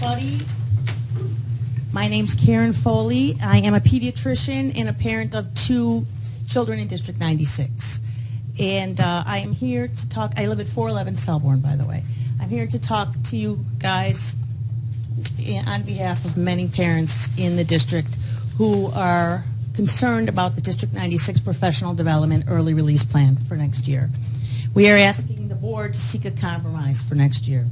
everybody. My name's Karen Foley. I am a pediatrician and a parent of 2 children in District 96. And I am here to talk. I live at 411 Selborne, by the way. I'm here to talk to you guys on behalf of many parents in the district who are concerned about the District 96 Professional Development Early Release Plan for next year. We are asking the board to seek a compromise for next year.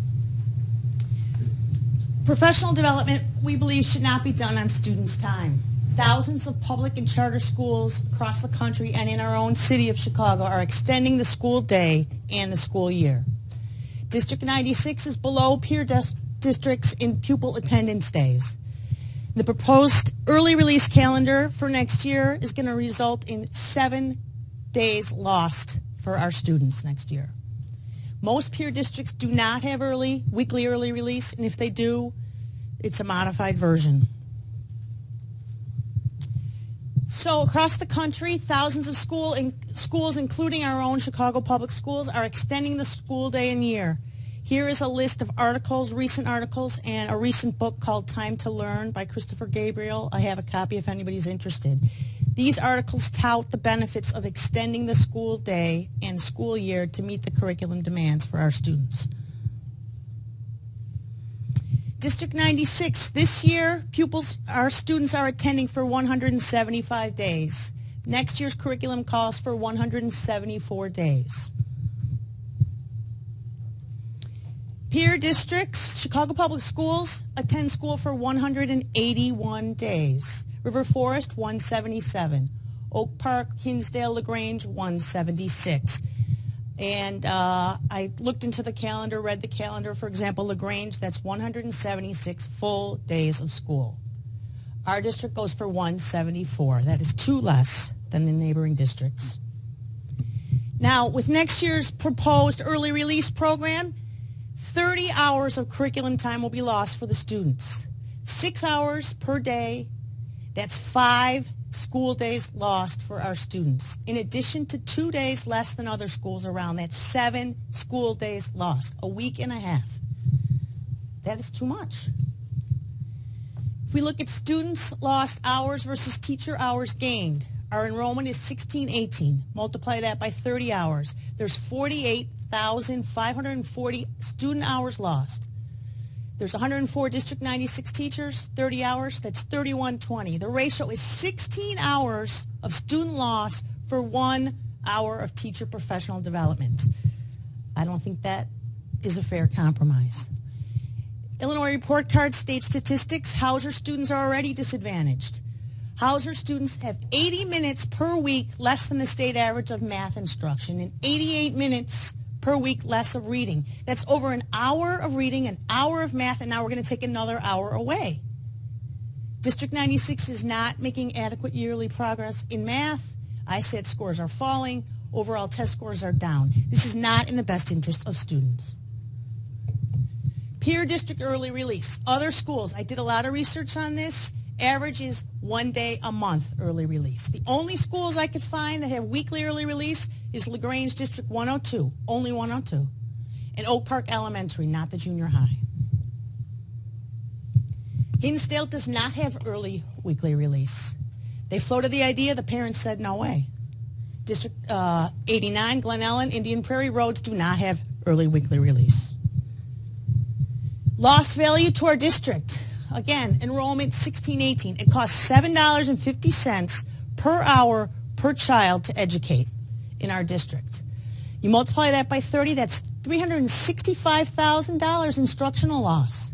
Professional development, we believe, should not be done on students' time. Thousands of public and charter schools across the country and in our own city of Chicago are extending the school day and the school year. District 96 is below peer districts in pupil attendance days. The proposed early release calendar for next year is going to result in 7 days lost for our students next year. Most peer districts do not have weekly early release, and if they do, it's a modified version. So across the country, thousands of schools, including our own Chicago Public Schools, are extending the school day and year. Here is a list of articles, recent articles, and a recent book called Time to Learn by Christopher Gabriel. I have a copy if anybody's interested. These articles tout the benefits of extending the school day and school year to meet the curriculum demands for our students. District 96, this year, our students are attending for 175 days. Next year's curriculum calls for 174 days. Peer districts, Chicago Public Schools, attend school for 181 days. River Forest, 177. Oak Park, Hinsdale, LaGrange, 176. And I looked into the calendar, read the calendar. For example, LaGrange, that's 176 full days of school. Our district goes for 174. That is 2 less than the neighboring districts. Now, with next year's proposed early release program, 30 hours of curriculum time will be lost for the students. 6 hours per day. That's 5 school days lost for our students. In addition to 2 days less than other schools around, that's 7 school days lost, a week and a half. That is too much. If we look at students lost hours versus teacher hours gained, our enrollment is 1618. Multiply that by 30 hours. There's 48,540 student hours lost. There's 104 District 96 teachers, 30 hours, that's 3120. The ratio is 16 hours of student loss for 1 hour of teacher professional development. I don't think that is a fair compromise. Illinois Report Card state statistics, Hauser students are already disadvantaged. Hauser students have 80 minutes per week less than the state average of math instruction and 88 minutes per week less of reading. That's over an hour of reading, an hour of math, and now we're going to take another hour away. District 96 is not making adequate yearly progress in math. ISAT scores are falling. Overall test scores are down. This is not in the best interest of students. Peer district early release. Other schools, I did a lot of research on this. Average is 1 day a month early release. The only schools I could find that have weekly early release is LaGrange District 102, only 102, and Oak Park Elementary, not the junior high. Hinsdale does not have early weekly release. They floated the idea, the parents said no way. District 89, Glen Ellen, Indian Prairie Roads do not have early weekly release. Lost value to our district. Again, enrollment 1618. It costs $7.50 per hour per child to educate in our district. You multiply that by 30, that's $365,000 instructional loss.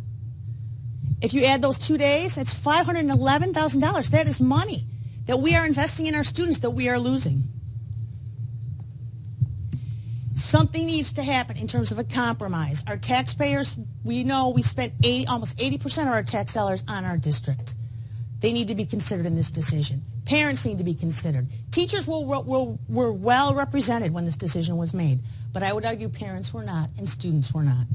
If you add those 2 days, that's $511,000. That is money that we are investing in our students that we are losing. Something needs to happen in terms of a compromise. Our taxpayers, we know we spent almost 80% of our tax dollars on our district. They need to be considered in this decision. Parents need to be considered. Teachers were well represented when this decision was made, but I would argue parents were not and students were not.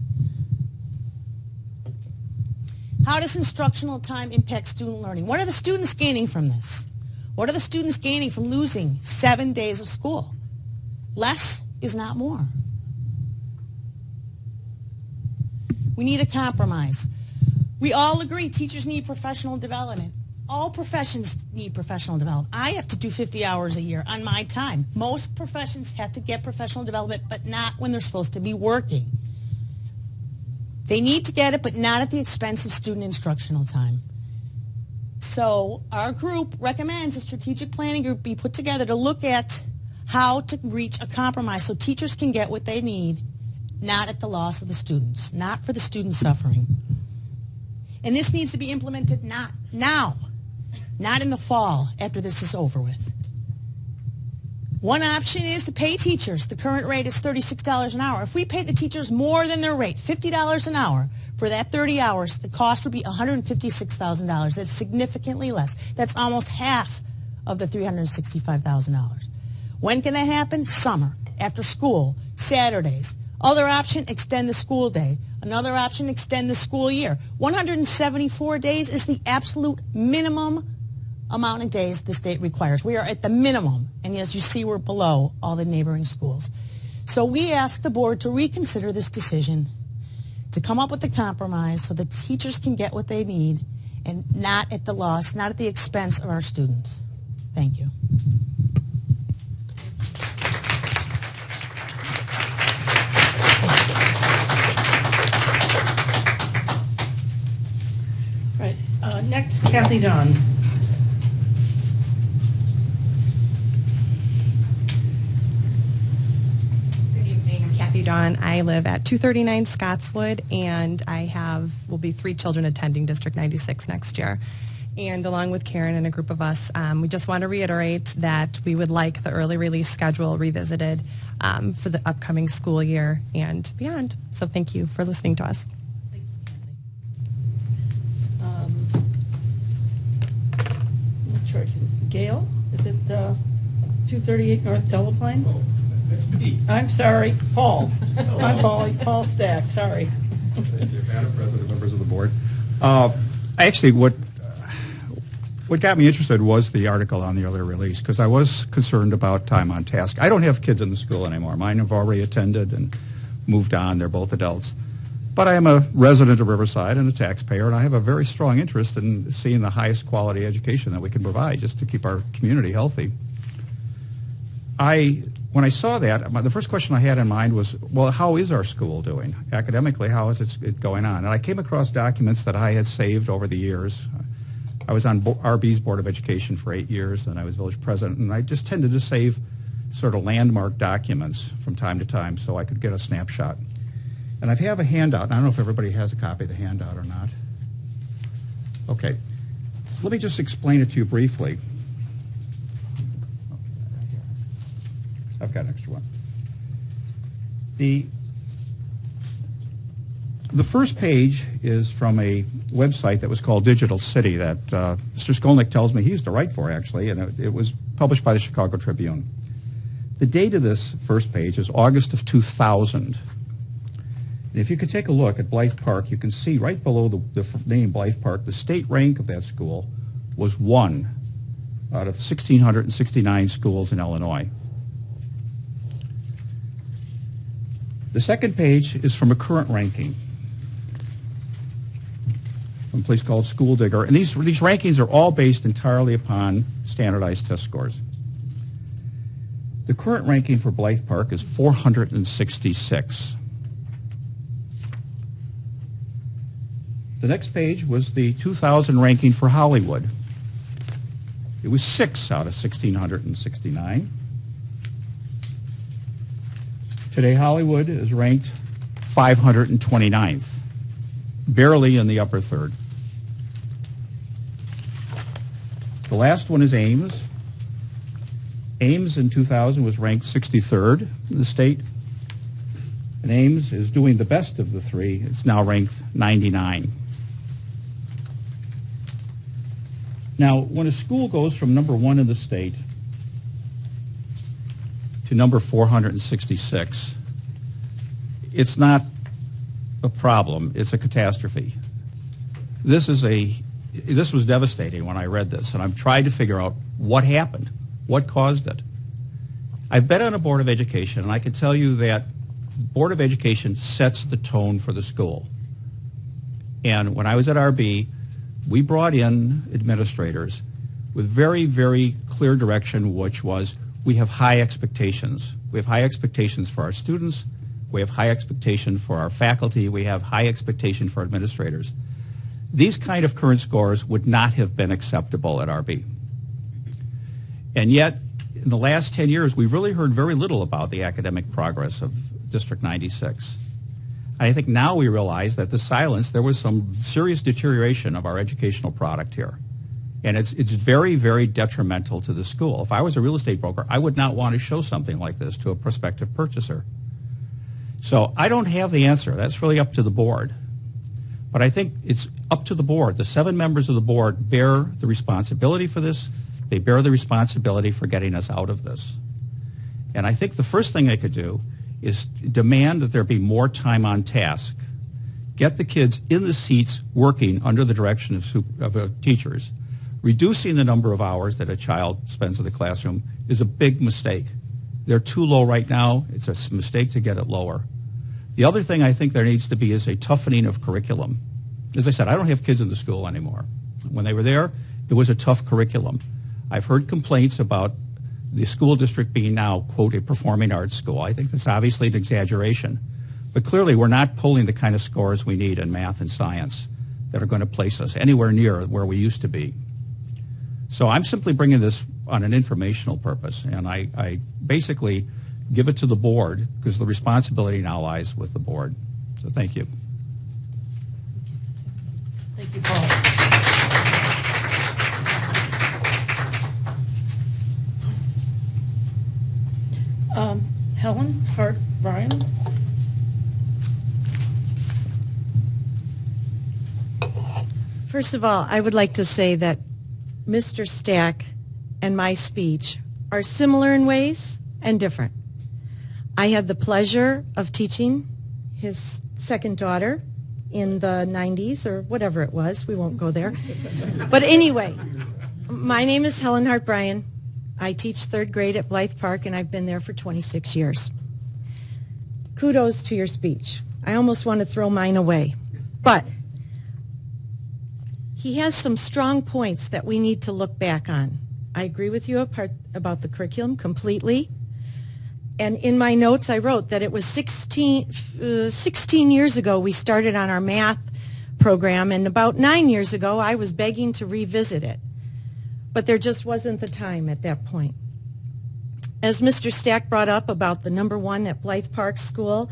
How does instructional time impact student learning? What are the students gaining from this? What are the students gaining from losing 7 days of school? Less is not more. We need a compromise. We all agree teachers need professional development. All professions need professional development. I have to do 50 hours a year on my time. Most professions have to get professional development, but not when they're supposed to be working. They need to get it, but not at the expense of student instructional time. So our group recommends a strategic planning group be put together to look at how to reach a compromise so teachers can get what they need, not at the loss of the students, not for the student suffering. And this needs to be implemented not now, not in the fall after this is over with. One option is to pay teachers. The current rate is $36 an hour. If we pay the teachers more than their rate, $50 an hour, for that 30 hours, the cost would be $156,000. That's significantly less. That's almost half of the $365,000. When can that happen? Summer, after school, Saturdays. Other option, extend the school day. Another option, extend the school year. 174 days is the absolute minimum amount of days the state requires. We are at the minimum, and as you see, we're below all the neighboring schools. So we ask the board to reconsider this decision, to come up with a compromise so that teachers can get what they need and not at the loss, not at the expense of our students. Thank you. Right. Next, Kathy Dawn. Kathy Dawn. I live at 239 Scottswood, and will be 3 children attending District 96 next year. And along with Karen and a group of us, we just want to reiterate that we would like the early release schedule revisited for the upcoming school year and beyond. So thank you for listening to us. Thank you, Kathy. Not sure I can. Gail, is it 238 North Delaplane? Oh, that's me. I'm sorry, Paul. I'm Paul Stack, sorry. Thank you, Madam President, members of the board. Actually, what got me interested was the article on the earlier release, because I was concerned about time on task. I don't have kids in the school anymore. Mine have already attended and moved on. They're both adults. But I am a resident of Riverside and a taxpayer, and I have a very strong interest in seeing the highest quality education that we can provide just to keep our community healthy. When I saw that, the first question I had in mind was, well, how is our school doing? Academically, how is it going on? And I came across documents that I had saved over the years. I was on RB's Board of Education for 8 years, and I was village president, and I just tended to save sort of landmark documents from time to time so I could get a snapshot. And I have a handout, and I don't know if everybody has a copy of the handout or not. Okay. Let me just explain it to you briefly. I've got an extra one. The first page is from a website that was called Digital City that Mr. Skolnick tells me he used to write for, actually, and it was published by the Chicago Tribune. The date of this first page is August of 2000. And if you could take a look at Blythe Park, you can see right below the name Blythe Park, the state rank of that school was 1 out of 1,669 schools in Illinois. The second page is from a current ranking from a place called School Digger. And these rankings are all based entirely upon standardized test scores. The current ranking for Blythe Park is 466. The next page was the 2000 ranking for Hollywood. It was 6 out of 1,669. Today, Hollywood is ranked 529th, barely in the upper third. The last one is Ames. Ames in 2000 was ranked 63rd in the state. And Ames is doing the best of the three. It's now ranked 99. Now, when a school goes from number 1 in the state to number 466, it's not a problem, it's a catastrophe. This was devastating when I read this, and I'm trying to figure out what happened, what caused it. I've been on a Board of Education, and I can tell you that Board of Education sets the tone for the school. And when I was at RB, we brought in administrators with very, very clear direction, which was we have high expectations. We have high expectations for our students. We have high expectation for our faculty. We have high expectation for administrators. These kind of current scores would not have been acceptable at RB. And yet, in the last 10 years, we've really heard very little about the academic progress of District 96. I think now we realize that the silence, there was some serious deterioration of our educational product here. And it's very, very detrimental to the school. If I was a real estate broker, I would not want to show something like this to a prospective purchaser. So I don't have the answer. That's really up to the board. But I think it's up to the board. The 7 members of the board bear the responsibility for this. They bear the responsibility for getting us out of this. And I think the first thing they could do is demand that there be more time on task. Get the kids in the seats working under the direction of teachers. Reducing the number of hours that a child spends in the classroom is a big mistake. They're too low right now. It's a mistake to get it lower. The other thing I think there needs to be is a toughening of curriculum. As I said, I don't have kids in the school anymore. When they were there, it was a tough curriculum. I've heard complaints about the school district being now, quote, a performing arts school. I think that's obviously an exaggeration. But clearly we're not pulling the kind of scores we need in math and science that are going to place us anywhere near where we used to be. So I'm simply bringing this on an informational purpose, and I basically give it to the board because the responsibility now lies with the board. So thank you. Thank you, Paul. Helen Hart Bryan. First of all, I would like to say that Mr. Stack and my speech are similar in ways and different. I had the pleasure of teaching his second daughter in the 90s or whatever it was. We won't go there. But anyway, my name is Helen Hart Bryan. I teach third grade at Blythe Park, and I've been there for 26 years. Kudos to your speech. I almost want to throw mine away. But he has some strong points that we need to look back on. I agree with you about the curriculum completely. And in my notes, I wrote that it was 16 years ago we started on our math program, and about 9 years ago I was begging to revisit it. But there just wasn't the time at that point. As Mr. Stack brought up about the number 1 at Blythe Park School,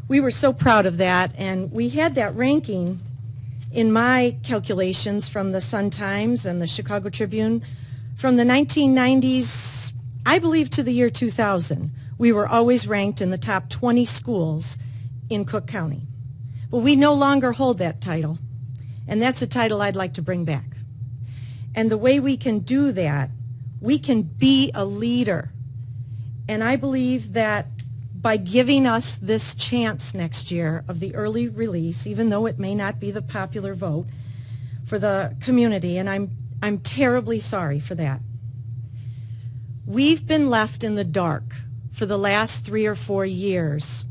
we were so proud of that, and we had that ranking in my calculations from the Sun-Times and the Chicago Tribune from the 1990s, I believe, to the year 2000. We were always ranked in the top 20 schools in Cook County. Well, we no longer hold that title, and that's a title I'd like to bring back. And the way we can do that, we can be a leader. And I believe that by giving us this chance next year of the early release, even though it may not be the popular vote for the community, and I'm terribly sorry for that. We've been left in the dark for the last 3 or 4 years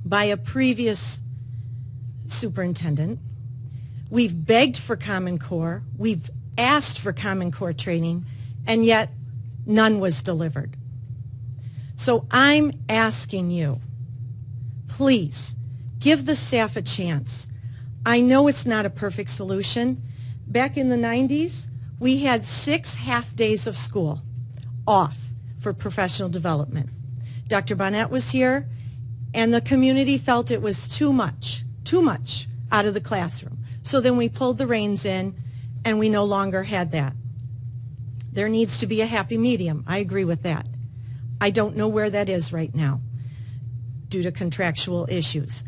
by a previous superintendent. We've begged for Common Core. We've asked for Common Core training, and yet none was delivered. So I'm asking you, please, give the staff a chance. I know it's not a perfect solution. Back in the 90s, we had 6 half days of school off for professional development. Dr. Bonnet was here, and the community felt it was too much out of the classroom. So then we pulled the reins in, and we no longer had that. There needs to be a happy medium. I agree with that. I don't know where that is right now due to contractual issues.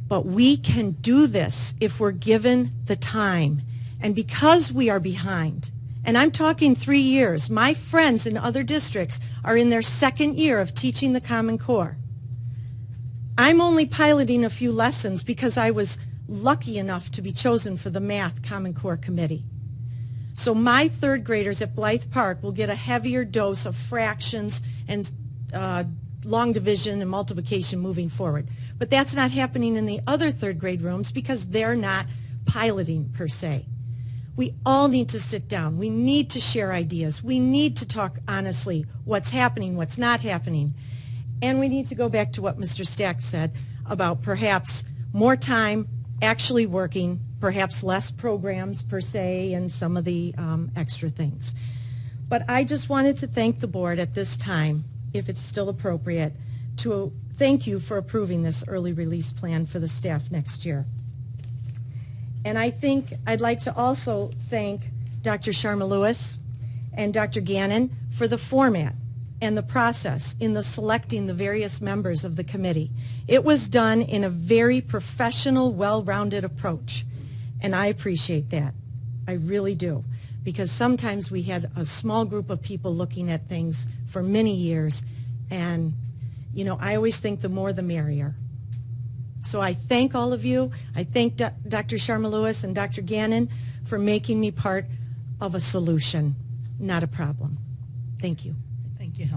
But we can do this if we're given the time. And because we are behind, and I'm talking 3 years, my friends in other districts are in their 2nd year of teaching the Common Core. I'm only piloting a few lessons because I was lucky enough to be chosen for the Math Common Core Committee. So my 3rd graders at Blythe Park will get a heavier dose of fractions and long division and multiplication moving forward. But that's not happening in the other third grade rooms because they're not piloting per se. We all need to sit down. We need to share ideas. We need to talk honestly what's happening, what's not happening. And we need to go back to what Mr. Stack said about perhaps more time actually working, perhaps less programs per se, and some of the extra things. But I just wanted to thank the board at this time, if it's still appropriate, to thank you for approving this early release plan for the staff next year. And I think I'd like to also thank Dr. Sharma Lewis and Dr. Gannon for the format and the process in the selecting the various members of the committee. It was done in a very professional, well-rounded approach, and I appreciate that. I really do, because sometimes we had a small group of people looking at things for many years, and you know, I always think the more the merrier. So I thank all of you. I thank Dr. Sharma Lewis and Dr. Gannon for making me part of a solution, not a problem. Thank you. Thank you, Helen.